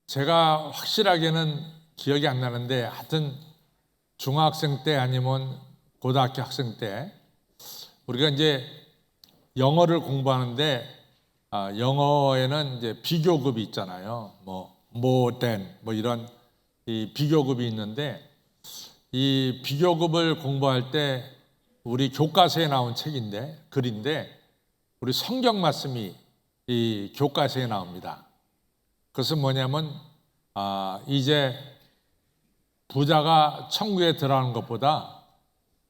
제가 확실하게는 기억이 안 나는데 하여튼 중학생 때 아니면 고등학교 학생 때 우리가 이제 영어를 공부하는데 영어에는 이제 비교급이 있잖아요. more than 이런 이 비교급이 있는데 이 비교급을 공부할 때 우리 교과서에 나온 책인데 글인데 우리 성경 말씀이 이 교과서에 나옵니다. 그것은 뭐냐면 이제 부자가 천국에 들어가는 것보다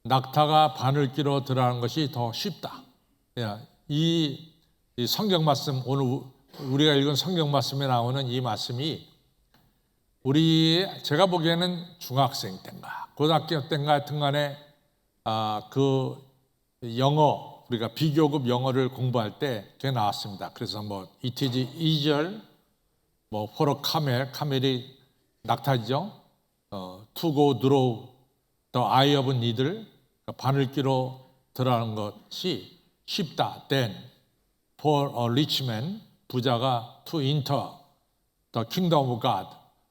낙타가 바늘 끼로 들어가는 것이 더 쉽다. 이 성경 말씀, 오늘 우리가 읽은 성경 말씀에 나오는 이 말씀이 제가 보기에는 중학생 때인가 고등학교 때인가 하여튼 간에 그 영어, 우리가 비교급 영어를 공부할 때 그게 나왔습니다. 그래서 it is easier for a camel, 카멜이 낙타죠. to go through the eye of needle, 바늘귀로 들어가는 것이 쉽다. Then for a rich man, 부자가 to enter the kingdom of God,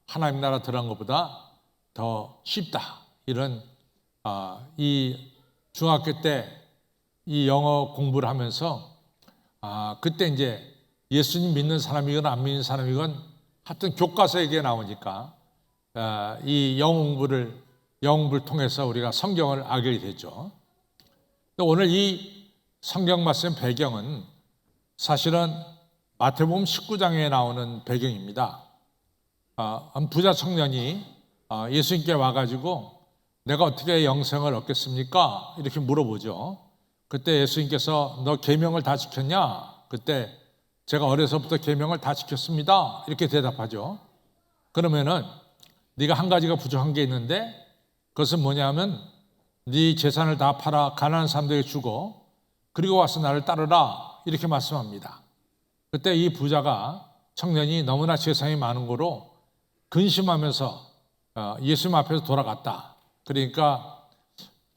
하나님 나라 들어간 것보다 더 쉽다. 이런 이 중학교 때 이 영어 공부를 하면서 그때 이제 예수님 믿는 사람이건 안 믿는 사람이건 하여튼 교과서에 나오니까 이 영어 공부를 통해서 우리가 성경을 알게 되죠. 오늘 이 성경 말씀 배경은 사실은 마태복음 19장에 나오는 배경입니다. 한 부자 청년이 예수님께 와가지고 내가 어떻게 영생을 얻겠습니까? 이렇게 물어보죠. 그때 예수님께서 너 계명을 다 지켰냐? 그때 제가 어려서부터 계명을 다 지켰습니다. 이렇게 대답하죠. 그러면은 네가 한 가지가 부족한 게 있는데 그것은 뭐냐면 네 재산을 다 팔아 가난한 사람들에게 주고 그리고 와서 나를 따르라 이렇게 말씀합니다. 그때 이 부자가 청년이 너무나 재산이 많은 거로 근심하면서 예수님 앞에서 돌아갔다. 그러니까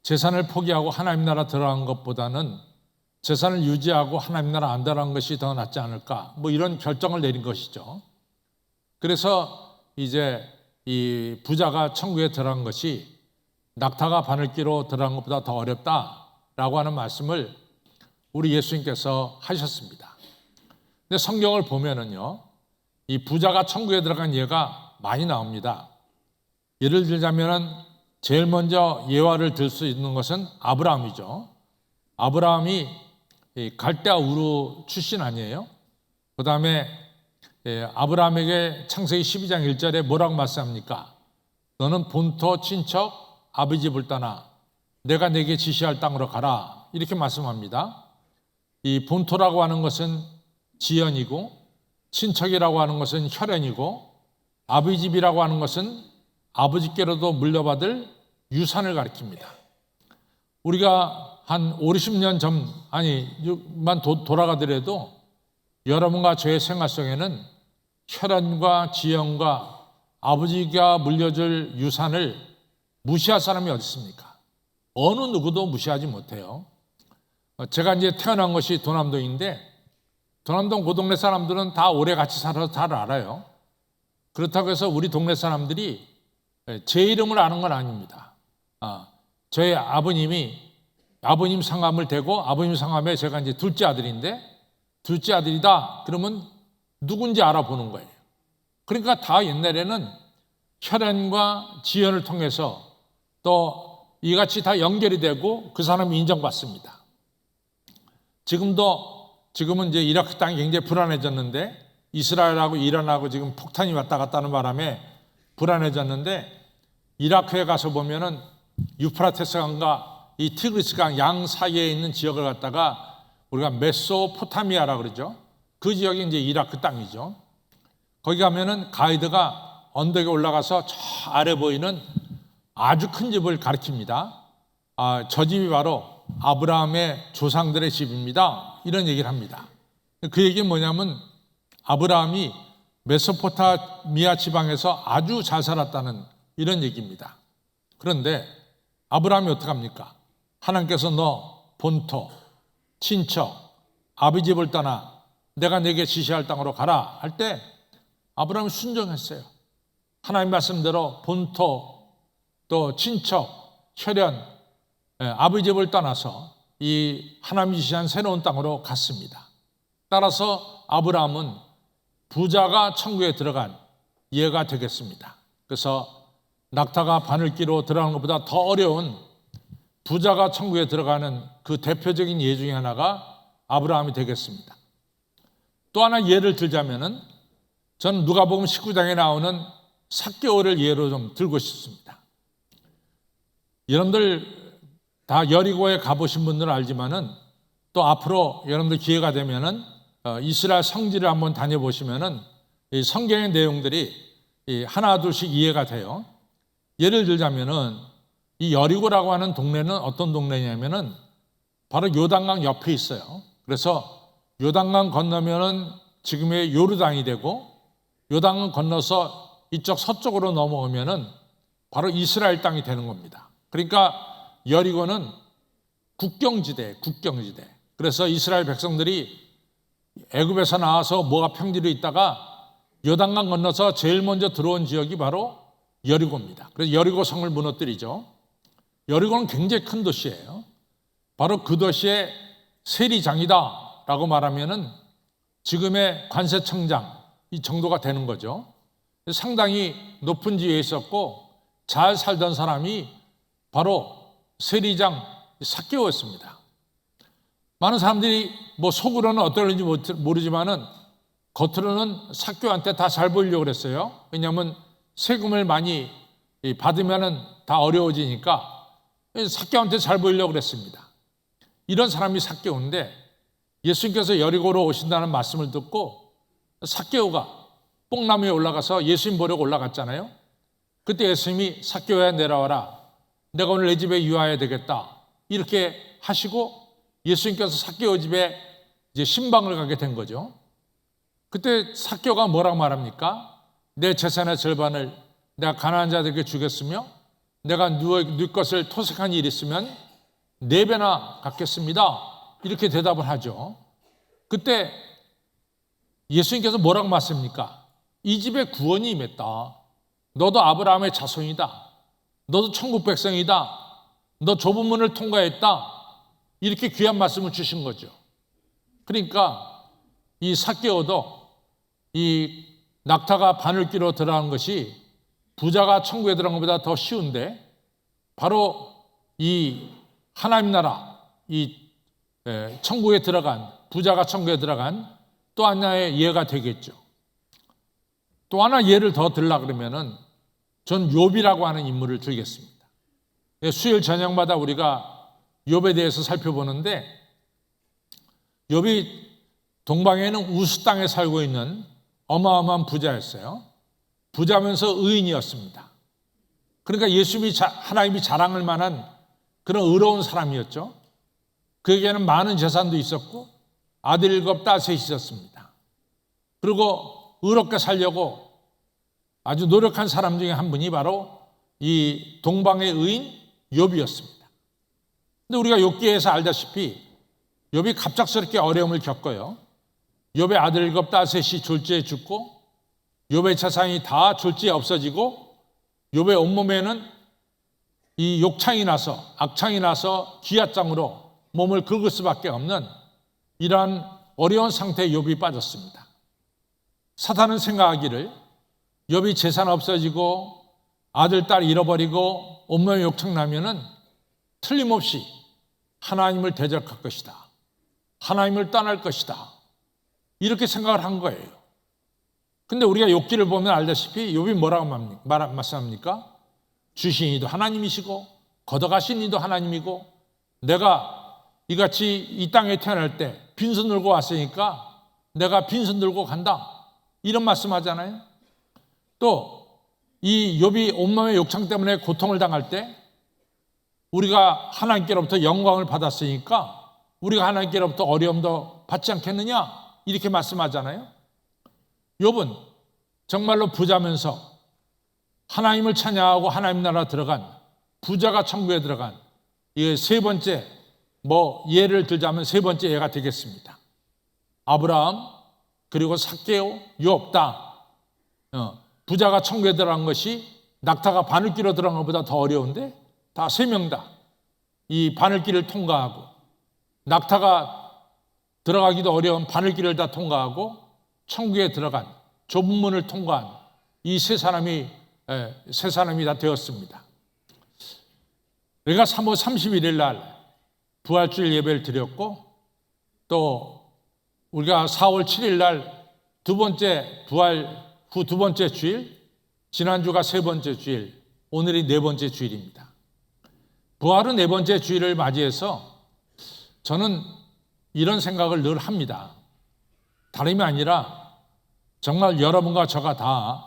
재산을 포기하고 하나님 나라 들어간 것보다는 재산을 유지하고 하나님 나라 안 들어간 것이 더 낫지 않을까 이런 결정을 내린 것이죠. 그래서 이제 이 부자가 천국에 들어간 것이 낙타가 바늘귀로 들어간 것보다 더 어렵다라고 하는 말씀을 우리 예수님께서 하셨습니다. 근데 성경을 보면은요, 이 부자가 천국에 들어간 예가 많이 나옵니다. 예를 들자면은 제일 먼저 예화를 들 수 있는 것은 아브라함이죠. 아브라함이 갈대아 우르 출신 아니에요? 그 다음에 아브라함에게 창세기 12장 1절에 뭐라고 말씀합니까? 너는 본토 친척 아버지 집을 떠나 내가 내게 지시할 땅으로 가라 이렇게 말씀합니다. 이 본토라고 하는 것은 지연이고 친척이라고 하는 것은 혈연이고 아버지 집이라고 하는 것은 아버지께로도 물려받을 유산을 가리킵니다. 우리가 한 50년 전만 돌아가더라도 여러분과 저의 생활 속에는 혈연과 지연과 아버지가 물려줄 유산을 무시할 사람이 어디 있습니까? 어느 누구도 무시하지 못해요. 제가 이제 태어난 것이 도남동인데 도남동 그 동네 사람들은 다 오래 같이 살아서 잘 알아요. 그렇다고 해서 우리 동네 사람들이 제 이름을 아는 건 아닙니다. 저희 아버님 성함을 대고 아버님 성함에 제가 이제 둘째 아들인데 둘째 아들이다 그러면 누군지 알아보는 거예요. 그러니까 다 옛날에는 혈연과 지연을 통해서 또 이같이 다 연결이 되고 그 사람이 인정받습니다. 지금은 이제 이라크 땅이 굉장히 불안해졌는데 이스라엘하고 이란하고 지금 폭탄이 왔다 갔다 하는 바람에 불안해졌는데 이라크에 가서 보면은 유프라테스 강과 이 티그리스 강 양 사이에 있는 지역을 갖다가 우리가 메소포타미아라고 그러죠. 그 지역이 이제 이라크 땅이죠. 거기 가면은 가이드가 언덕에 올라가서 저 아래 보이는 아주 큰 집을 가리킵니다. 저 집이 바로 아브라함의 조상들의 집입니다. 이런 얘기를 합니다. 그 얘기는 뭐냐면 아브라함이 메소포타미아 지방에서 아주 잘 살았다는 이런 얘기입니다. 그런데 아브라함이 어떡합니까? 하나님께서 너 본토, 친척, 아버지 집을 떠나 내가 내게 지시할 땅으로 가라 할 때 아브라함이 순종했어요. 하나님 말씀대로 본토, 또 친척, 혈연, 아버지 집을 떠나서 이 하나님이 지시한 새로운 땅으로 갔습니다. 따라서 아브라함은 부자가 천국에 들어간 예가 되겠습니다. 그래서 낙타가 바늘기로 들어가는 것보다 더 어려운 부자가 천국에 들어가는 그 대표적인 예 중에 하나가 아브라함이 되겠습니다. 또 하나 예를 들자면은 저는 누가복음 19장에 나오는 삭개오를 예로 좀 들고 싶습니다. 여러분들 다 여리고에 가보신 분들은 알지만은 또 앞으로 여러분들 기회가 되면은 이스라엘 성지를 한번 다녀보시면은 이 성경의 내용들이 하나 둘씩 이해가 돼요. 예를 들자면은 이 여리고라고 하는 동네는 어떤 동네냐면은 바로 요단강 옆에 있어요. 그래서 요단강 건너면은 지금의 요르단이 되고 요단강 건너서 이쪽 서쪽으로 넘어오면은 바로 이스라엘 땅이 되는 겁니다. 그러니까 여리고는 국경지대. 그래서 이스라엘 백성들이 애굽에서 나와서 모압 평지로 있다가 요단강 건너서 제일 먼저 들어온 지역이 바로 여리고입니다. 그래서 여리고 성을 무너뜨리죠. 여리고는 굉장히 큰 도시예요. 바로 그 도시의 세리장이다라고 말하면은 지금의 관세청장 이 정도가 되는 거죠. 상당히 높은 지위에 있었고 잘 살던 사람이 바로 세리장 삭개오였습니다. 많은 사람들이 뭐 속으로는 어떨는지 모르지만은 겉으로는 삭개오한테 다 잘 보이려고 그랬어요. 왜냐하면 세금을 많이 받으면은 다 어려워지니까 삭개오한테 잘 보이려고 그랬습니다. 이런 사람이 삭개오인데 예수님께서 여리고로 오신다는 말씀을 듣고 삭개오가 뽕나무에 올라가서 예수님 보려고 올라갔잖아요. 그때 예수님이 삭개오야 내려와라. 내가 오늘 내 집에 유하여야 되겠다. 이렇게 하시고 예수님께서 삭개오 집에 이제 신방을 가게 된 거죠. 그때 삭개오가 뭐라고 말합니까? 내 재산의 절반을 내가 가난한 자들에게 주겠으며 내가 네 것을 토색한 일이 있으면 4배나 갚겠습니다. 이렇게 대답을 하죠. 그때 예수님께서 뭐라고 말씀입니까? 이 집에 구원이 임했다. 너도 아브라함의 자손이다. 너도 천국 백성이다. 너 좁은 문을 통과했다. 이렇게 귀한 말씀을 주신 거죠. 그러니까 이 삭개오도 이 낙타가 바늘기로 들어가는 것이 부자가 천국에 들어간 것보다 더 쉬운데 바로 이 하나님 나라 이 천국에 들어간 부자가 천국에 들어간 또 하나의 예가 되겠죠. 또 하나 예를 더 들라 그러면은 전 욥이라고 하는 인물을 들겠습니다. 수요일 저녁마다 우리가 욥에 대해서 살펴보는데 욥이 동방에는 우스 땅에 살고 있는 어마어마한 부자였어요. 부자면서 의인이었습니다. 그러니까 하나님이 자랑할 만한 그런 의로운 사람이었죠. 그에게는 많은 재산도 있었고 아들 7, 딸 3이 있었습니다. 그리고 의롭게 살려고 아주 노력한 사람 중에 한 분이 바로 이 동방의 의인 욥이었습니다. 근데 우리가 욥기에서 알다시피 욥이 갑작스럽게 어려움을 겪어요. 욥의 아들 7, 딸 3이 졸지에 죽고 욥의 재산이 다 졸지에 없어지고 욥의 온몸에는 이 욕창이 나서 악창이 나서 쥐약장으로 몸을 긁을 수밖에 없는 이러한 어려운 상태에 욥이 빠졌습니다. 사탄은 생각하기를 욥이 재산 없어지고 아들, 딸 잃어버리고 온몸에 욕창 나면은 틀림없이 하나님을 대적할 것이다. 하나님을 떠날 것이다. 이렇게 생각을 한 거예요. 근데 우리가 욥기를 보면 알다시피 욥이 뭐라고 말씀합니까? 주신 이도 하나님이시고 걷어가신 이도 하나님이고 내가 이같이 이 땅에 태어날 때 빈손 들고 왔으니까 내가 빈손 들고 간다. 이런 말씀하잖아요. 또 이 욥이 온몸의 욕창 때문에 고통을 당할 때 우리가 하나님께로부터 영광을 받았으니까 우리가 하나님께로부터 어려움도 받지 않겠느냐 이렇게 말씀하잖아요. 욥은 정말로 부자면서 하나님을 찬양하고 하나님 나라 들어간 부자가 천국에 들어간 이게 세 번째 예를 들자면 세 번째 예가 되겠습니다. 아브라함 그리고 삭개오 욥 다 부자가 천국에 들어간 것이 낙타가 바늘길로 들어간 것보다 더 어려운데 다 세 명 다 이 바늘길을 통과하고 낙타가 들어가기도 어려운 바늘길을 다 통과하고 천국에 들어간 좁은 문을 통과한 이 세 사람이 다 되었습니다. 우리가 3월 31일 날 부활주일 예배를 드렸고 또 우리가 4월 7일 날 두 번째 부활 후 두 번째 주일, 지난주가 세 번째 주일, 오늘이 네 번째 주일입니다. 부활 후 네 번째 주일을 맞이해서 저는 이런 생각을 늘 합니다. 다름이 아니라 정말 여러분과 저가 다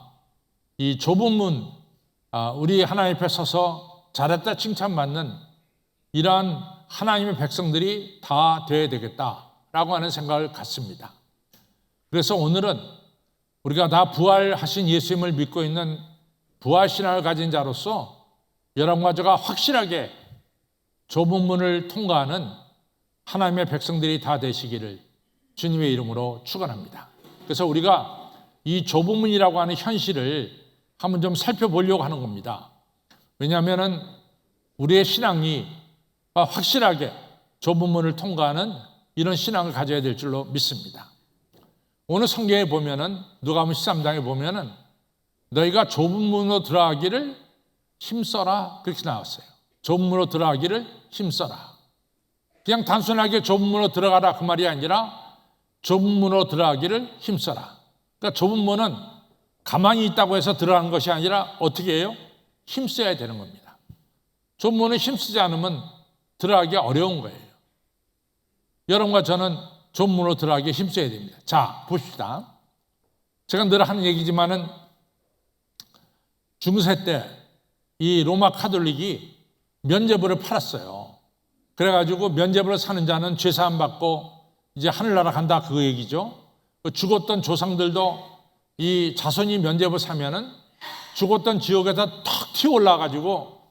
이 좁은 문, 우리 하나님 앞에 서서 잘했다 칭찬받는 이러한 하나님의 백성들이 다 되어야 되겠다라고 하는 생각을 갖습니다. 그래서 오늘은 우리가 다 부활하신 예수님을 믿고 있는 부활신앙을 가진 자로서 여러분과 저가 확실하게 좁은 문을 통과하는 하나님의 백성들이 다 되시기를 주님의 이름으로 축원합니다. 그래서 우리가 이 좁은 문이라고 하는 현실을 한번 좀 살펴보려고 하는 겁니다. 왜냐하면 우리의 신앙이 확실하게 좁은 문을 통과하는 이런 신앙을 가져야 될 줄로 믿습니다. 오늘 성경에 보면은 누가복음 13장에 보면은 너희가 좁은 문으로 들어가기를 힘써라 그렇게 나왔어요. 좁은 문으로 들어가기를 힘써라. 그냥 단순하게 좁은 문으로 들어가라 그 말이 아니라 좁은 문으로 들어가기를 힘써라. 그러니까 좁은 문은 가만히 있다고 해서 들어가는 것이 아니라 어떻게 해요? 힘써야 되는 겁니다. 좁은 문을 힘쓰지 않으면 들어가기 어려운 거예요. 여러분과 저는 좁은 문으로 들어가기 힘써야 됩니다. 자, 봅시다. 제가 늘 하는 얘기지만은 중세 때 이 로마 카톨릭이 면죄부를 팔았어요. 그래가지고 면죄부를 사는 자는 죄사함 받고 이제 하늘나라 간다 그 얘기죠. 죽었던 조상들도 이 자손이 면죄부 사면은 죽었던 지옥에서 턱 튀어 올라가지고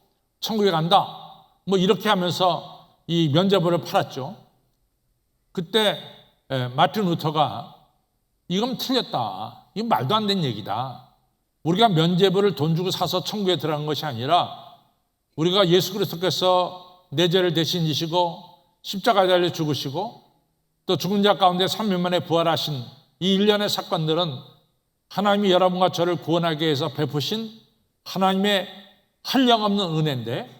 천국에 간다. 뭐 이렇게 하면서 이 면죄부를 팔았죠. 그때 마틴 루터가 이건 틀렸다. 이건 말도 안 되는 얘기다. 우리가 면죄부를 돈 주고 사서 천국에 들어간 것이 아니라 우리가 예수 그리스도께서 내 죄를 대신 지시고 십자가에 달려 죽으시고 또 죽은 자 가운데 3일 만에 부활하신 이 일련의 사건들은 하나님이 여러분과 저를 구원하기 위해서 베푸신 하나님의 한량없는 은혜인데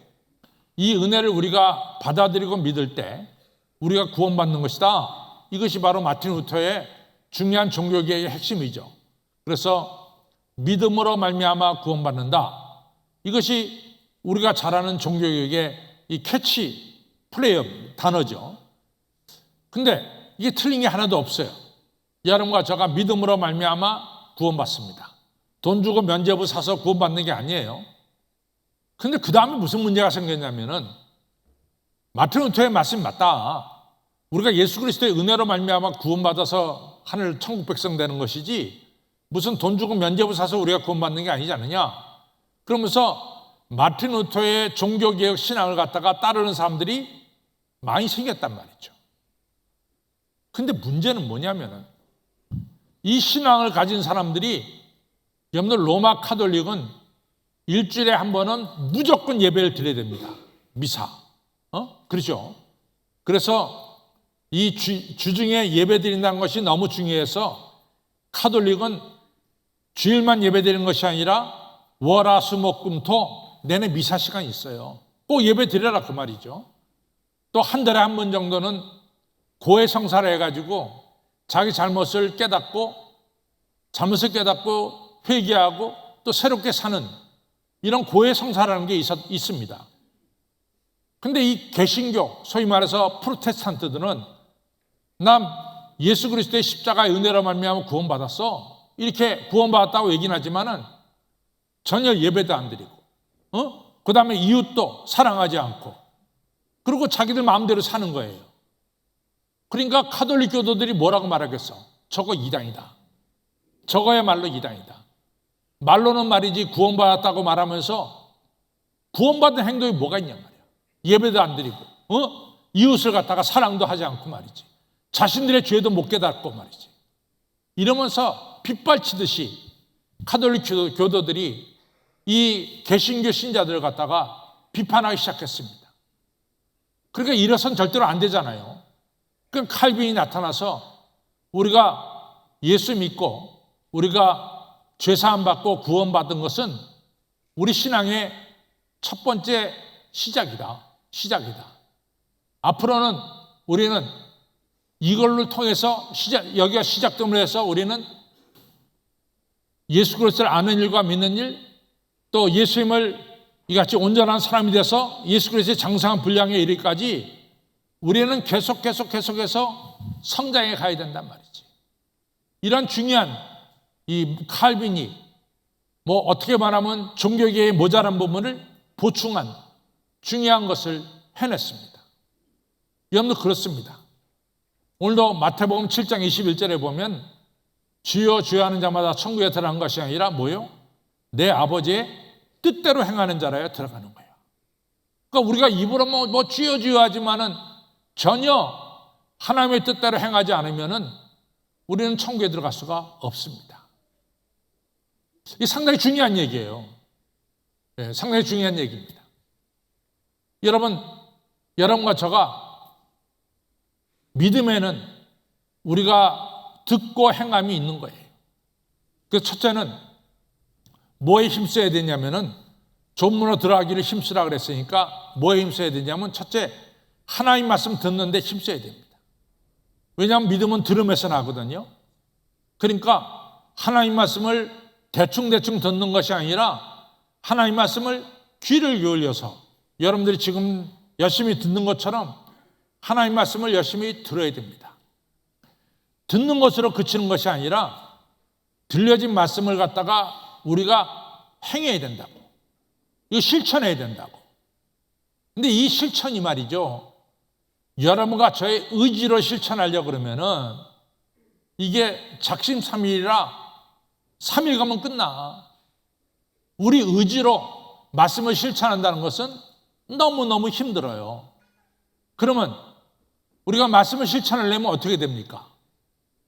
이 은혜를 우리가 받아들이고 믿을 때 우리가 구원받는 것이다. 이것이 바로 마틴 루터의 중요한 종교개혁의 핵심이죠. 그래서 믿음으로 말미암아 구원받는다. 이것이 우리가 잘 아는 종교개혁의 이 캐치 플레이어 단어죠. 근데 이게 틀린 게 하나도 없어요. 여러분과 저가 믿음으로 말미암아 구원받습니다. 돈 주고 면죄부 사서 구원받는 게 아니에요. 근데 그 다음에 무슨 문제가 생겼냐면은 마틴 루터의 말씀이 맞다. 우리가 예수 그리스도의 은혜로 말미암아 구원받아서 하늘 천국 백성 되는 것이지 무슨 돈 주고 면죄부 사서 우리가 구원받는 게 아니지 않느냐. 그러면서 마틴 루터의 종교개혁 신앙을 갖다가 따르는 사람들이 많이 생겼단 말이죠. 근데 문제는 뭐냐면은 이 신앙을 가진 사람들이 여러분들 로마 카톨릭은 일주일에 한 번은 무조건 예배를 드려야 됩니다. 미사. 그렇죠. 그래서 이 주중에 예배 드린다는 것이 너무 중요해서 카톨릭은 주일만 예배 드리는 것이 아니라 월화수목금토 내내 미사 시간이 있어요. 꼭 예배 드려라 그 말이죠. 또 한 달에 한 번 정도는 고해 성사를 해가지고 자기 잘못을 깨닫고 회개하고 또 새롭게 사는 이런 고해 성사라는 게 있습니다. 근데 이 개신교, 소위 말해서 프로테스탄트들은 난 예수 그리스도의 십자가의 은혜로 말미암아 구원받았어. 이렇게 구원받았다고 얘기는 하지만은 전혀 예배도 안 드리고, 그 다음에 이웃도 사랑하지 않고, 그리고 자기들 마음대로 사는 거예요. 그러니까 카톨릭 교도들이 뭐라고 말하겠어? 저거 이단이다. 저거야말로 이단이다. 말로는 말이지 구원받았다고 말하면서 구원받은 행동이 뭐가 있냐 말이야. 예배도 안 드리고, 이웃을 갖다가 사랑도 하지 않고 말이지. 자신들의 죄도 못 깨닫고 말이지. 이러면서 빗발치듯이 가톨릭 교도들이 이 개신교 신자들을 갖다가 비판하기 시작했습니다. 그러니까 이래선 절대로 안 되잖아요. 그럼 칼빈이 나타나서 우리가 예수 믿고 우리가 죄사함 받고 구원받은 것은 우리 신앙의 첫 번째 시작이다. 앞으로는 우리는 이걸로 통해서 여기가 시작됨으로 해서 우리는 예수 그리스도를 아는 일과 믿는 일, 또 예수님을 이같이 온전한 사람이 돼서 예수 그리스도의 장성한 분량에 이르기까지 우리는 계속해서 성장해 가야 된단 말이지. 이런 중요한 이 칼빈이 어떻게 말하면 종교계의 모자란 부분을 보충한 중요한 것을 해냈습니다. 여러분도 그렇습니다. 오늘도 마태복음 7장 21절에 보면 주여 주여 하는 자마다 천국에 들어가는 것이 아니라 뭐요? 내 아버지의 뜻대로 행하는 자라야 들어가는 거예요. 그러니까 우리가 입으로 주여 주여 하지만은 전혀 하나님의 뜻대로 행하지 않으면은 우리는 천국에 들어갈 수가 없습니다. 이게 상당히 중요한 얘기예요. 네, 상당히 중요한 얘기입니다. 여러분과 저가 믿음에는 우리가 듣고 행함이 있는 거예요. 그래서 첫째는 뭐에 힘써야 되냐면은 본문으로 들어가기를 힘쓰라 그랬으니까 뭐에 힘써야 되냐면 첫째, 하나님 말씀 듣는 데 힘써야 됩니다. 왜냐하면 믿음은 들음에서 나거든요. 그러니까 하나님 말씀을 대충 듣는 것이 아니라 하나님 말씀을 귀를 기울여서 여러분들이 지금 열심히 듣는 것처럼 하나님 말씀을 열심히 들어야 됩니다. 듣는 것으로 그치는 것이 아니라 들려진 말씀을 갖다가 우리가 행해야 된다고. 이거 실천해야 된다고. 근데 이 실천이 말이죠. 여러분과 저의 의지로 실천하려고 그러면은 이게 작심삼일이라 3일 가면 끝나. 우리 의지로 말씀을 실천한다는 것은 너무너무 힘들어요. 그러면 우리가 말씀을 실천하려면 어떻게 됩니까?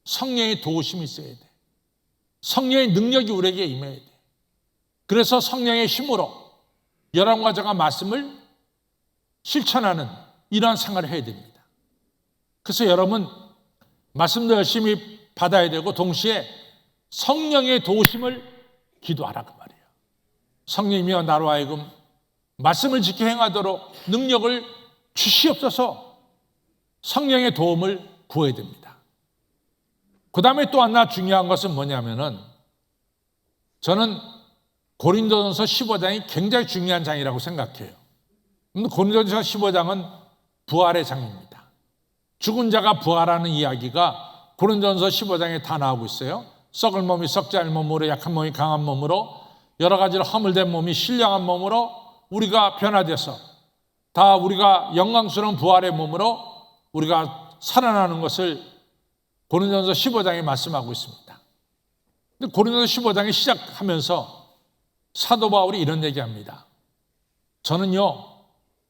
성령의 도우심이 있어야 돼. 성령의 능력이 우리에게 임해야 돼. 그래서 성령의 힘으로 여러분과 제가 말씀을 실천하는 이러한 생활을 해야 됩니다. 그래서 여러분 말씀도 열심히 받아야 되고 동시에 성령의 도우심을 기도하라 그 말이에요. 성령이여 나로 하여금 말씀을 지켜 행하도록 능력을 주시옵소서. 성령의 도움을 구해야 됩니다. 그 다음에 또 하나 중요한 것은 뭐냐면은 저는 고린도전서 15장이 굉장히 중요한 장이라고 생각해요. 고린도전서 15장은 부활의 장입니다. 죽은 자가 부활하는 이야기가 고린도전서 15장에 다 나오고 있어요. 썩을 몸이 썩지 않을 몸으로, 약한 몸이 강한 몸으로, 여러 가지로 허물된 몸이 신령한 몸으로 우리가 변화돼서 다 우리가 영광스러운 부활의 몸으로 우리가 살아나는 것을 고린도전서 15장에 말씀하고 있습니다. 근데 고린도전서 15장에 시작하면서 사도 바울이 이런 얘기합니다. 저는요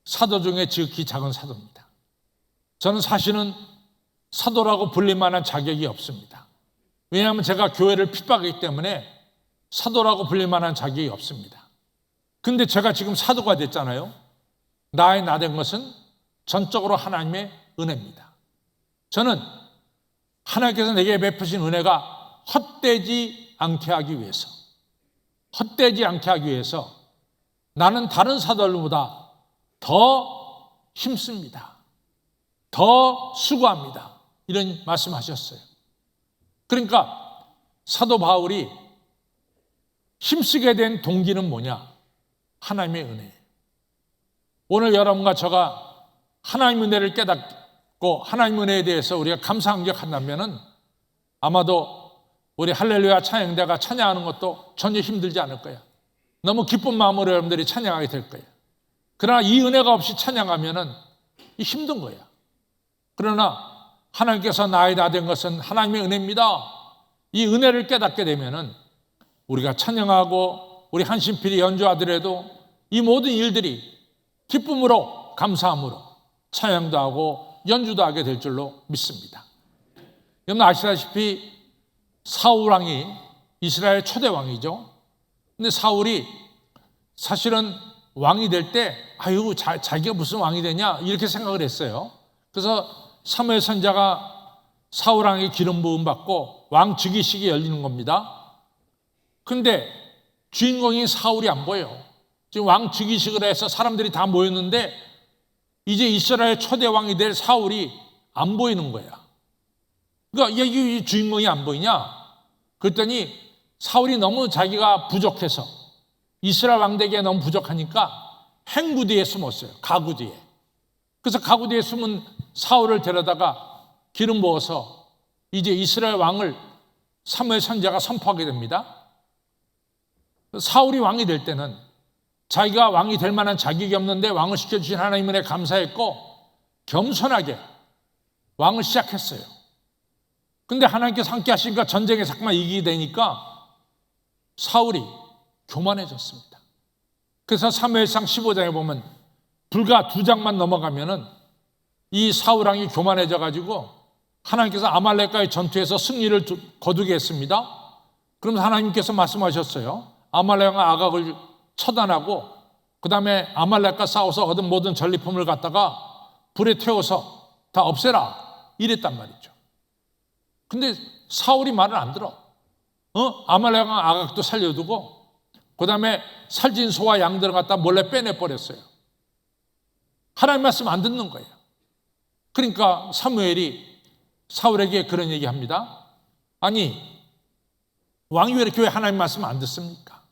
사도 중에 지극히 작은 사도입니다. 저는 사실은 사도라고 불릴 만한 자격이 없습니다. 왜냐하면 제가 교회를 핍박하기 때문에 사도라고 불릴 만한 자격이 없습니다. 근데 제가 지금 사도가 됐잖아요. 나 된 것은 전적으로 하나님의 은혜입니다. 저는 하나님께서 내게 베푸신 은혜가 헛되지 않게 하기 위해서 나는 다른 사도들보다 더 힘씁니다. 더 수고합니다. 이런 말씀하셨어요. 그러니까 사도 바울이 힘쓰게 된 동기는 뭐냐? 하나님의 은혜예요. 오늘 여러분과 저가 하나님의 은혜를 깨닫고 하나님의 은혜에 대해서 우리가 감사함격한다면은 아마도 우리 할렐루야 찬양대가 찬양하는 것도 전혀 힘들지 않을 거야. 너무 기쁜 마음으로 여러분들이 찬양하게 될 거예요. 그러나 이 은혜가 없이 찬양하면은 힘든 거야. 그러나 하나님께서 나의 다 된 것은 하나님의 은혜입니다. 이 은혜를 깨닫게 되면은 우리가 찬양하고 우리 한심필이 연주하더라도 이 모든 일들이 기쁨으로 감사함으로 찬양도 하고 연주도 하게 될 줄로 믿습니다. 여러분 아시다시피 사울 왕이 이스라엘 초대 왕이죠. 근데 사울이 사실은 왕이 될 때 아유 자기가 무슨 왕이 되냐 이렇게 생각을 했어요. 그래서 사무엘 선지자가 사울 왕이 기름 부음 받고 왕 즉위식이 열리는 겁니다. 근데 주인공인 사울이 안 보여요. 지금 왕 즉위식을 해서 사람들이 다 모였는데 이제 이스라엘 초대 왕이 될 사울이 안 보이는 거야. 그러니까 이 주인공이 안 보이냐? 그랬더니 사울이 너무 자기가 부족해서 이스라엘 왕 되기에 너무 부족하니까 행구 뒤에 숨었어요. 가구 뒤에. 그래서 가구 뒤에 숨은 사울을 데려다가 기름 부어서 이제 이스라엘 왕을 사무엘 선지자가 선포하게 됩니다. 사울이 왕이 될 때는 자기가 왕이 될 만한 자격이 없는데 왕을 시켜주신 하나님 은혜에 감사했고 겸손하게 왕을 시작했어요. 근데 하나님께서 함께 하시니까 전쟁에 자꾸만 이기게 되니까 사울이 교만해졌습니다. 그래서 사무엘상 15장에 보면 불과 2장만 넘어가면은 이 사울 왕이 교만해져 가지고 하나님께서 아말렉과의 전투에서 승리를 거두게 했습니다. 그럼 하나님께서 말씀하셨어요. 아말렉 왕 아각을 처단하고 그 다음에 아말렉과 싸워서 얻은 모든 전리품을 갖다가 불에 태워서 다 없애라 이랬단 말이죠. 근데 사울이 말을 안 들어. 아말렉 왕 아각도 살려두고 그 다음에 살진 소와 양들을 갖다 몰래 빼내버렸어요. 하나님 말씀 안 듣는 거예요. 그러니까 사무엘이 사울에게 그런 얘기합니다. 아니 왕이 왜 이렇게 하나님 말씀 안 듣습니까?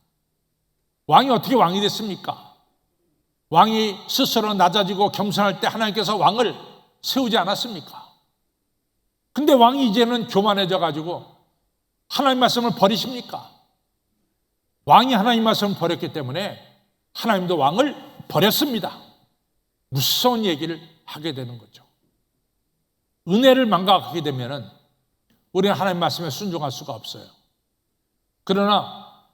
왕이 어떻게 왕이 됐습니까? 왕이 스스로 낮아지고 겸손할 때 하나님께서 왕을 세우지 않았습니까? 근데 왕이 이제는 교만해져 가지고 하나님 말씀을 버리십니까? 왕이 하나님 말씀을 버렸기 때문에 하나님도 왕을 버렸습니다. 무서운 얘기를 하게 되는 거죠. 은혜를 망각하게 되면 우리는 하나님 말씀에 순종할 수가 없어요. 그러나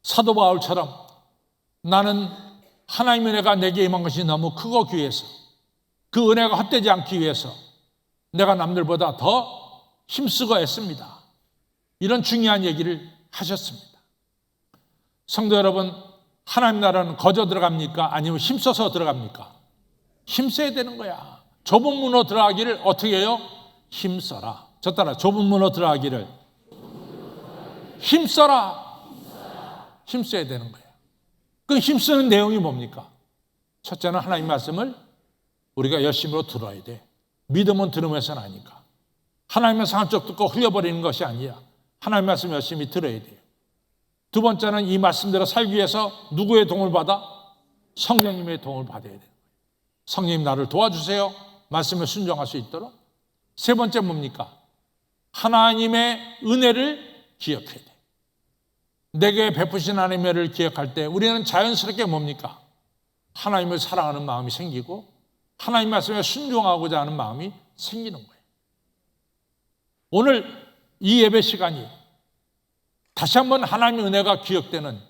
사도 바울처럼 나는 하나님의 은혜가 내게 임한 것이 너무 크고 귀해서 그 은혜가 헛되지 않기 위해서 내가 남들보다 더 힘쓰고 애씁니다. 이런 중요한 얘기를 하셨습니다. 성도 여러분, 하나님 나라는 거저 들어갑니까? 아니면 힘써서 들어갑니까? 힘써야 되는 거야. 좁은 문으로 들어가기를 어떻게 해요? 힘써라. 저 따라 좁은 문으로 들어가기를 힘써라. 힘써야 되는 거예요. 그 힘쓰는 내용이 뭡니까? 첫째는 하나님 말씀을 우리가 열심으로 들어야 돼. 믿음은 들으면서는 아니까. 하나님 말씀 한쪽 듣고 흘려버리는 것이 아니야. 하나님 말씀 열심히 들어야 돼요. 두 번째는 이 말씀대로 살기 위해서 누구의 도움을 받아? 성령님의 도움을 받아야 돼요. 성령님 나를 도와주세요. 말씀을 순종할 수 있도록. 세 번째 뭡니까? 하나님의 은혜를 기억해야 돼. 내게 베푸신 하나님의 은혜를 기억할 때 우리는 자연스럽게 뭡니까? 하나님을 사랑하는 마음이 생기고 하나님 말씀에 순종하고자 하는 마음이 생기는 거예요. 오늘 이 예배 시간이 다시 한번 하나님의 은혜가 기억되는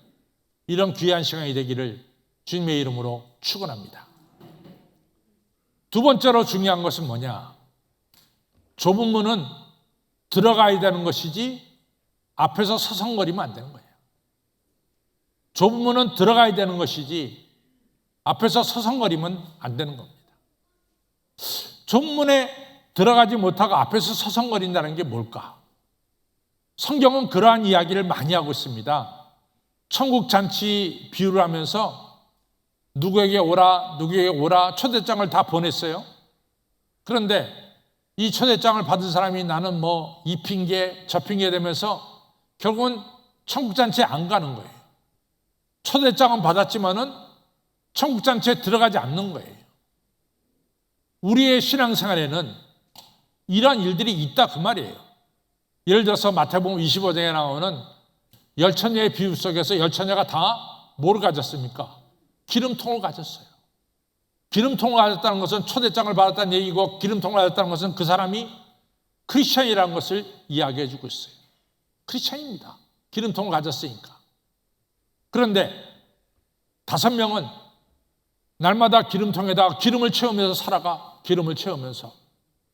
이런 귀한 시간이 되기를 주님의 이름으로 축원합니다. 두 번째로 중요한 것은 뭐냐? 좁은 문은 들어가야 되는 것이지 앞에서 서성거리면 안 되는 거예요. 좁은 문은 들어가야 되는 것이지 앞에서 서성거리면 안 되는 겁니다. 좁은 문에 들어가지 못하고 앞에서 서성거린다는 게 뭘까? 성경은 그러한 이야기를 많이 하고 있습니다. 천국 잔치 비유를 하면서 누구에게 오라 누구에게 오라 초대장을 다 보냈어요. 그런데 이 초대장을 받은 사람이 나는 뭐 이 핑계 저 핑계 되면서 결국은 천국 잔치에 안 가는 거예요. 초대장은 받았지만은 천국 잔치에 들어가지 않는 거예요. 우리의 신앙생활에는 이러한 일들이 있다 그 말이에요. 예를 들어서 마태복음 25장에 나오는 열처녀의 비유 속에서 열처녀가 다 뭐를 가졌습니까? 기름통을 가졌어요. 기름통을 가졌다는 것은 초대장을 받았다는 얘기고 기름통을 가졌다는 것은 그 사람이 크리스천이라는 것을 이야기해 주고 있어요. 크리스천입니다. 기름통을 가졌으니까. 그런데 5명은 날마다 기름통에다가 기름을 채우면서 살아가. 기름을 채우면서.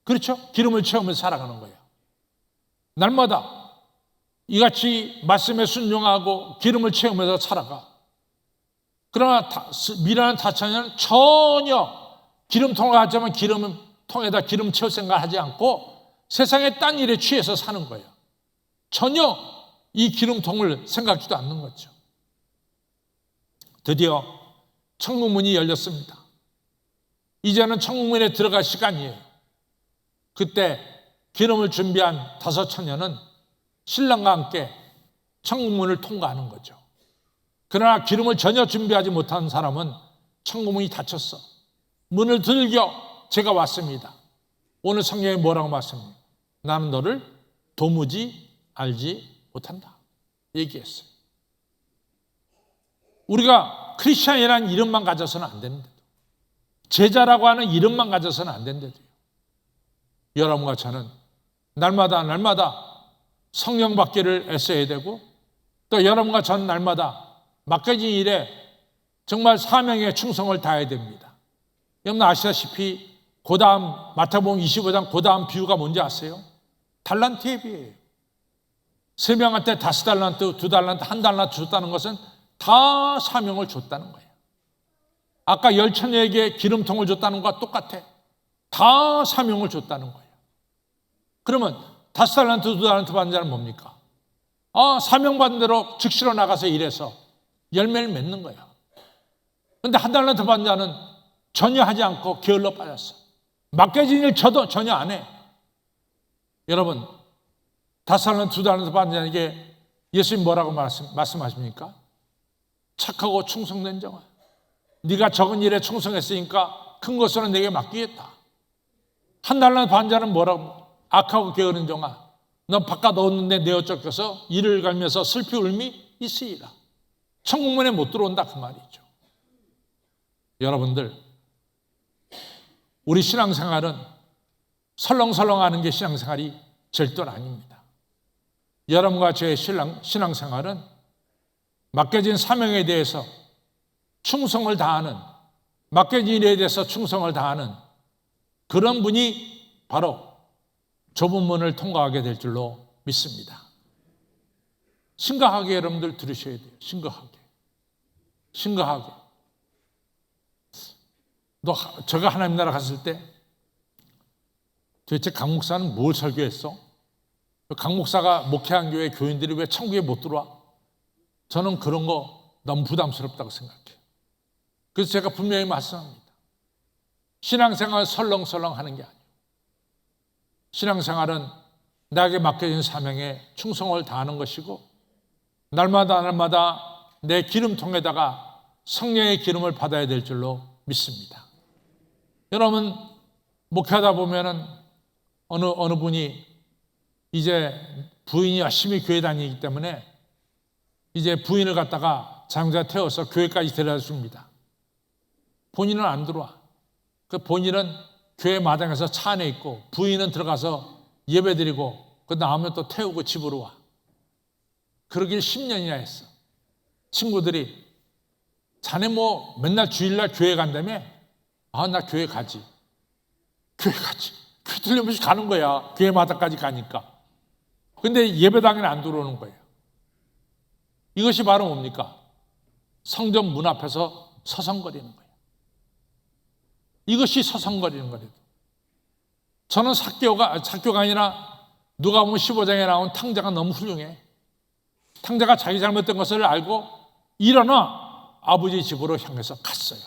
그렇죠? 기름을 채우면서 살아가는 거예요. 날마다 이같이 말씀에 순종하고 기름을 채우면서 살아가. 그러나 미련한 다처녀는 전혀 기름통을 가지만 기름통에다 기름 채울 생각을 하지 않고 세상의 딴 일에 취해서 사는 거예요. 전혀 이 기름통을 생각지도 않는 거죠. 드디어 천국문이 열렸습니다. 이제는 천국문에 들어갈 시간이에요. 그때 기름을 준비한 다섯 처녀는 신랑과 함께 천국문을 통과하는 거죠. 그러나 기름을 전혀 준비하지 못한 사람은 천국문이 닫혔어. 문을 들겨 제가 왔습니다. 오늘 성경에 뭐라고 말씀합니까? 나는 너를 도무지 알지 못한다 얘기했어요. 우리가 크리스찬이라는 이름만 가져서는 안 되는데도, 제자라고 하는 이름만 가져서는 안 되는데도요, 여러분과 저는 날마다 성령 받기를 애써야 되고, 또 여러분과 저는 날마다 맡겨진 일에 정말 사명에 충성을 다해야 됩니다. 여러분 아시다시피 그 다음 마태복음 25장 그 다음 비유가 뭔지 아세요? 달란트의 비유예요. 3명한테 5달란트, 2달란트, 1달란트 줬다는 것은 다 사명을 줬다는 거예요. 아까 10처녀에게 기름통을 줬다는 것과 똑같아. 다 사명을 줬다는 거예요. 그러면 5달란트, 2달란트 받는 자는 뭡니까? 사명 받은 대로 즉시로 나가서 일해서 열매를 맺는 거예요. 그런데 1달란트 받은 자는 전혀 하지 않고 게을러 빠졌어. 맡겨진 일 전혀 안 해. 여러분 5달란트, 2달란트 받은 자에게 예수님 뭐라고 말씀하십니까? 착하고 충성된 자가, 네가 적은 일에 충성했으니까 큰 것으로 내게 맡기겠다. 1달란트 받은 자는 뭐라고? 악하고 게으른 종아, 너 바깥 얻는데 내어 쫓겨서 이를 갈면서 슬피 울미 있으리라. 천국문에 못 들어온다 그 말이죠. 여러분들, 우리 신앙생활은 설렁설렁하는 게 신앙생활이 절대로 아닙니다. 여러분과 저의 신앙생활은 맡겨진 사명에 대해서 충성을 다하는, 맡겨진 일에 대해서 충성을 다하는 그런 분이 바로 좁은 문을 통과하게 될 줄로 믿습니다. 심각하게 여러분들 들으셔야 돼요. 심각하게. 제가 하나님 나라 갔을 때 도대체 강 목사는 뭘 설교했어? 강 목사가 목회한 교회 교인들이 왜 천국에 못 들어와? 저는 그런 거 너무 부담스럽다고 생각해요. 그래서 제가 분명히 말씀합니다. 신앙생활 설렁설렁 하는 게 아니에요. 신앙생활은 나에게 맡겨진 사명에 충성을 다하는 것이고, 날마다 내 기름통에다가 성령의 기름을 받아야 될 줄로 믿습니다. 여러분 목회하다 보면은 어느 분이 이제 부인이 열심히 교회 다니기 때문에 이제 부인을 갖다가 자동차 태워서 교회까지 데려다 줍니다. 본인은 안 들어와. 그 본인은 교회 마당에서 차 안에 있고 부인은 들어가서 예배드리고 그 다음에 또 태우고 집으로 와. 그러길 10년이나 했어. 친구들이 자네 뭐 맨날 주일날 교회 간다며? 나 교회 가지. 교회 틀림없이 가는 거야. 교회 마당까지 가니까. 근데 예배당에는 안 들어오는 거예요. 이것이 바로 뭡니까? 성전 문 앞에서 서성거리는 거예요. 이것이 서성거리는 거예요. 저는 삭개오가 아니라 누가복음 15장에 나온 탕자가 너무 훌륭해. 탕자가 자기 잘못된 것을 알고 일어나 아버지 집으로 향해서 갔어요.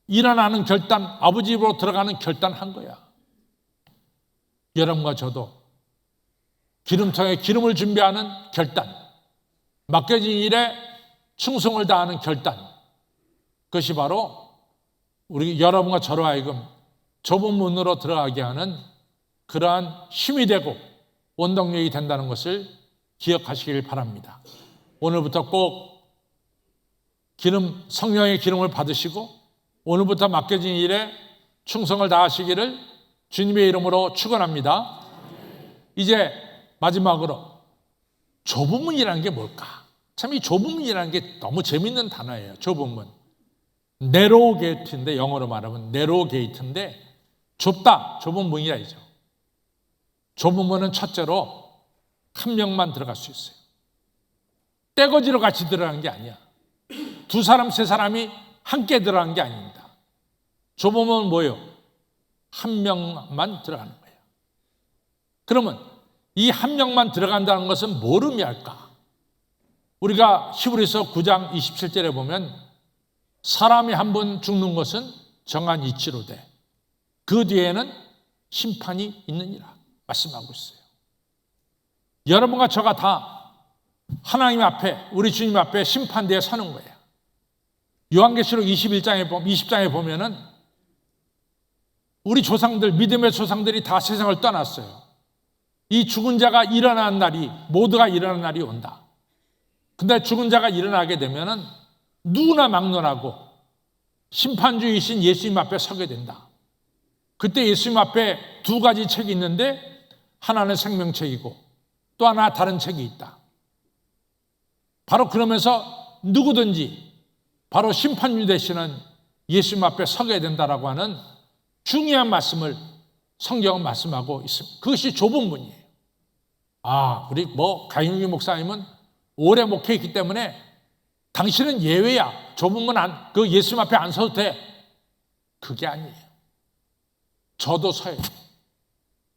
일어나는 결단, 아버지 집으로 들어가는 결단한 거야. 여러분과 저도 기름통에 기름을 준비하는 결단, 맡겨진 일에 충성을 다하는 결단, 그것이 바로 우리 여러분과 저로 하여금 좁은 문으로 들어가게 하는 그러한 힘이 되고 원동력이 된다는 것을 기억하시길 바랍니다. 오늘부터 꼭 성령의 기름을 받으시고 오늘부터 맡겨진 일에 충성을 다하시기를 주님의 이름으로 축원합니다. 이제 마지막으로 좁은 문이라는 게 뭘까? 참 이 좁은 문이라는 게 너무 재밌는 단어예요. 좁은 문. 네로우 게이트인데, 영어로 말하면 네로우 게이트인데 좁다, 좁은 문이라죠. 좁은 문은 첫째로 한 명만 들어갈 수 있어요. 떼거지로 같이 들어간 게 아니야. 두 사람, 세 사람이 함께 들어간 게 아닙니다. 좁으면 뭐예요? 한 명만 들어가는 거예요. 그러면 이 한 명만 들어간다는 것은 뭘 의미할까? 우리가 히브리서 9장 27절에 보면 사람이 한 번 죽는 것은 정한 이치로 돼. 그 뒤에는 심판이 있느니라 말씀하고 있어요. 여러분과 저가 다 하나님 앞에, 우리 주님 앞에 심판대에 서는 거예요. 요한계시록 20장에 보면은 우리 조상들, 믿음의 조상들이 다 세상을 떠났어요. 이 죽은 자가 일어나는 날이, 모두가 일어나는 날이 온다. 근데 죽은 자가 일어나게 되면은 누구나 막론하고 심판주이신 예수님 앞에 서게 된다. 그때 예수님 앞에 두 가지 책이 있는데 하나는 생명책이고 또 하나 다른 책이 있다. 바로 그러면서 누구든지 바로 심판주 되시는 예수님 앞에 서게 된다라고 하는 중요한 말씀을 성경은 말씀하고 있습니다. 그것이 좁은 문이에요. 우리 가인욱이 목사님은 오래 목회했기 때문에 당신은 예외야. 좁으면 그 예수님 앞에 안 서도 돼. 그게 아니에요. 저도 서야 돼요.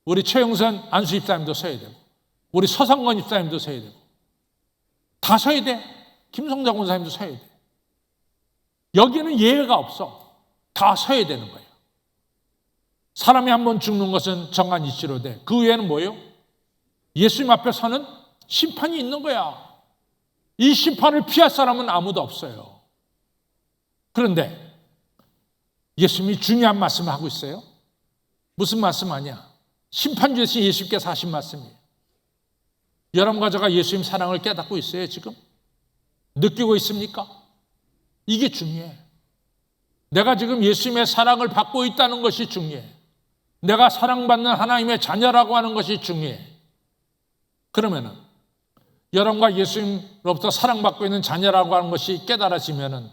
우리 최영선 안수 집사님도 서야 되고, 우리 서상건 집사님도 서야 되고, 다 서야 돼. 김성장 권사님도 서야 돼. 여기는 예외가 없어. 다 서야 되는 거예요. 사람이 한 번 죽는 것은 정한 이치로 돼. 그 외에는 뭐예요? 예수님 앞에 서는 심판이 있는 거야. 이 심판을 피할 사람은 아무도 없어요. 그런데 예수님이 중요한 말씀을 하고 있어요. 무슨 말씀 하냐? 심판주 되신 예수님께서 하신 말씀이에요. 여러분과 제가 예수님 사랑을 깨닫고 있어요, 지금? 느끼고 있습니까? 이게 중요해. 내가 지금 예수님의 사랑을 받고 있다는 것이 중요해. 내가 사랑받는 하나님의 자녀라고 하는 것이 중요해. 그러면은 여러분과 예수님으로부터 사랑받고 있는 자녀라고 하는 것이 깨달아지면은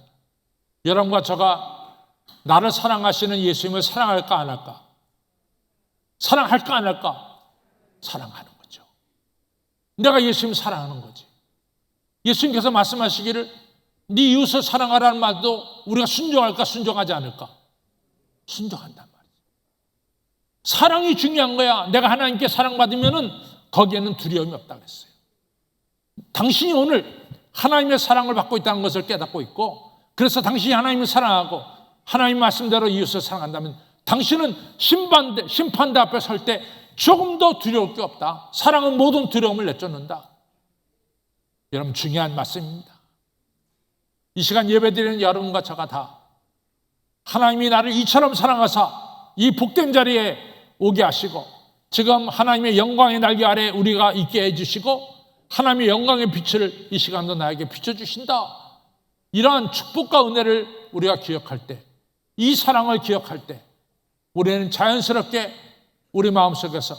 여러분과 저가 나를 사랑하시는 예수님을 사랑할까 안 할까? 사랑할까 안 할까? 사랑하는 거죠. 내가 예수님 사랑하는 거지. 예수님께서 말씀하시기를 네 이웃을 사랑하라는 말도 우리가 순종할까 순종하지 않을까? 순종한단 말이에요. 사랑이 중요한 거야. 내가 하나님께 사랑받으면은 거기에는 두려움이 없다고 했어요. 당신이 오늘 하나님의 사랑을 받고 있다는 것을 깨닫고 있고, 그래서 당신이 하나님을 사랑하고 하나님 말씀대로 이웃을 사랑한다면 당신은 심판대 앞에 설 때 조금 더 두려울 게 없다. 사랑은 모든 두려움을 내쫓는다. 여러분, 중요한 말씀입니다. 이 시간 예배드리는 여러분과 저가 다 하나님이 나를 이처럼 사랑하사 이 복된 자리에 오게 하시고, 지금 하나님의 영광의 날개 아래 우리가 있게 해주시고, 하나님의 영광의 빛을 이 시간도 나에게 비춰주신다. 이러한 축복과 은혜를 우리가 기억할 때, 이 사랑을 기억할 때 우리는 자연스럽게 우리 마음속에서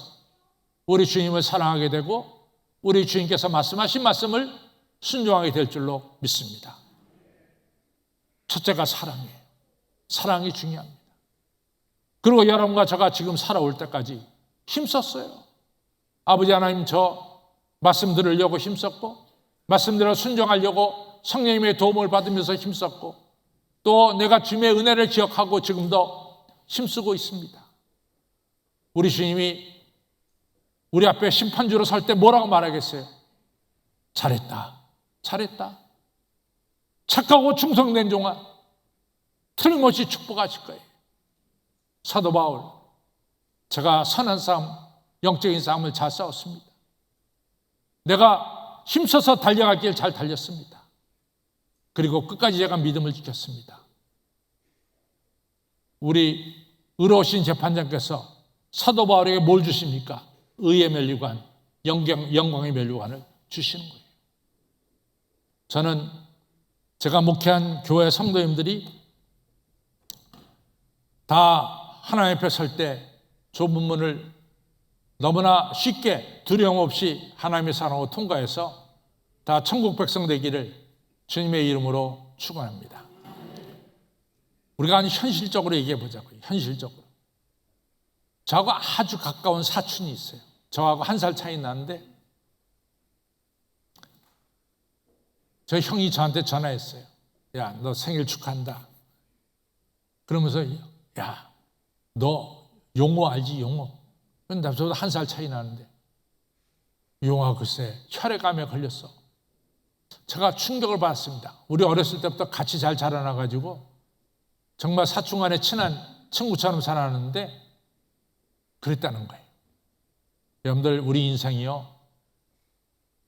우리 주님을 사랑하게 되고 우리 주님께서 말씀하신 말씀을 순종하게 될 줄로 믿습니다. 첫째가 사랑이에요. 사랑이 중요합니다. 그리고 여러분과 제가 지금 살아올 때까지 힘썼어요. 아버지 하나님, 저 말씀 들으려고 힘썼고, 말씀대로 순종하려고 성령님의 도움을 받으면서 힘썼고, 또 내가 주님의 은혜를 기억하고 지금도 힘쓰고 있습니다. 우리 주님이 우리 앞에 심판주로 설 때 뭐라고 말하겠어요? 잘했다, 잘했다. 착하고 충성된 종아, 틀림없이 축복하실 거예요. 사도 바울, 제가 선한 싸움, 영적인 싸움을 잘 싸웠습니다. 내가 힘써서 달려갈 길 잘 달렸습니다. 그리고 끝까지 제가 믿음을 지켰습니다. 우리 의로우신 재판장께서 사도 바울에게 뭘 주십니까? 의의 면류관, 영광의 면류관을 주시는 거예요. 저는 제가 목회한 교회 성도님들이 다 하나님 앞에 설 때 좁은 문을 너무나 쉽게 두려움 없이 하나님의 사랑으로 통과해서 다 천국 백성 되기를 주님의 이름으로 축원합니다. 우리가 현실적으로 얘기해 보자고요. 현실적으로. 저하고 아주 가까운 사촌이 있어요. 저하고 1살 차이 나는데 저 형이 저한테 전화했어요. 야, 너 생일 축하한다. 그러면서 야, 너 용호 알지? 용호. 저보다 1살 차이 나는데 용호가 글쎄 혈액암에 걸렸어. 제가 충격을 받았습니다. 우리 어렸을 때부터 같이 잘 자라나가지고 정말 사촌간에 친한 친구처럼 살았는데 그랬다는 거예요. 여러분들 우리 인생이요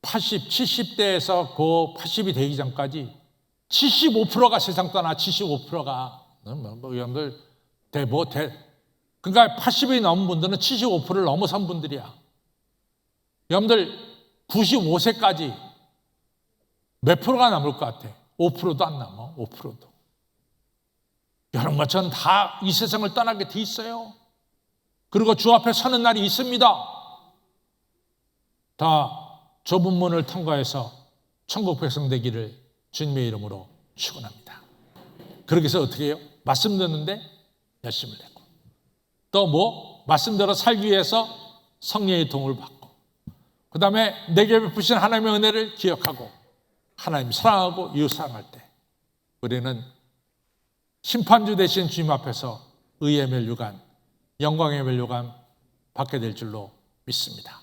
80, 70대에서 그 80이 되기 전까지 75%가 세상 떠나 75%가 여러분들 그러니까 80이 넘은 분들은 75%를 넘어선 분들이야. 여러분들 95세까지 몇 프로가 남을 것 같아? 5%도 안 남아. 5%도. 여러분과 전 다 이 세상을 떠나게 돼 있어요. 그리고 주 앞에 서는 날이 있습니다. 다 좁은 문을 통과해서 천국 백성 되기를 주님의 이름으로 축원합니다. 그렇게 해서 어떻게 해요? 말씀 듣는데 열심을 내고 또 말씀대로 살기 위해서 성령의 도움을 받고 그 다음에 내게 베푸신 하나님의 은혜를 기억하고 하나님 사랑하고 이웃 사랑할 때 우리는 심판주 되신 주님 앞에서 의의 멸류관, 영광의 멸류관 받게 될 줄로 믿습니다.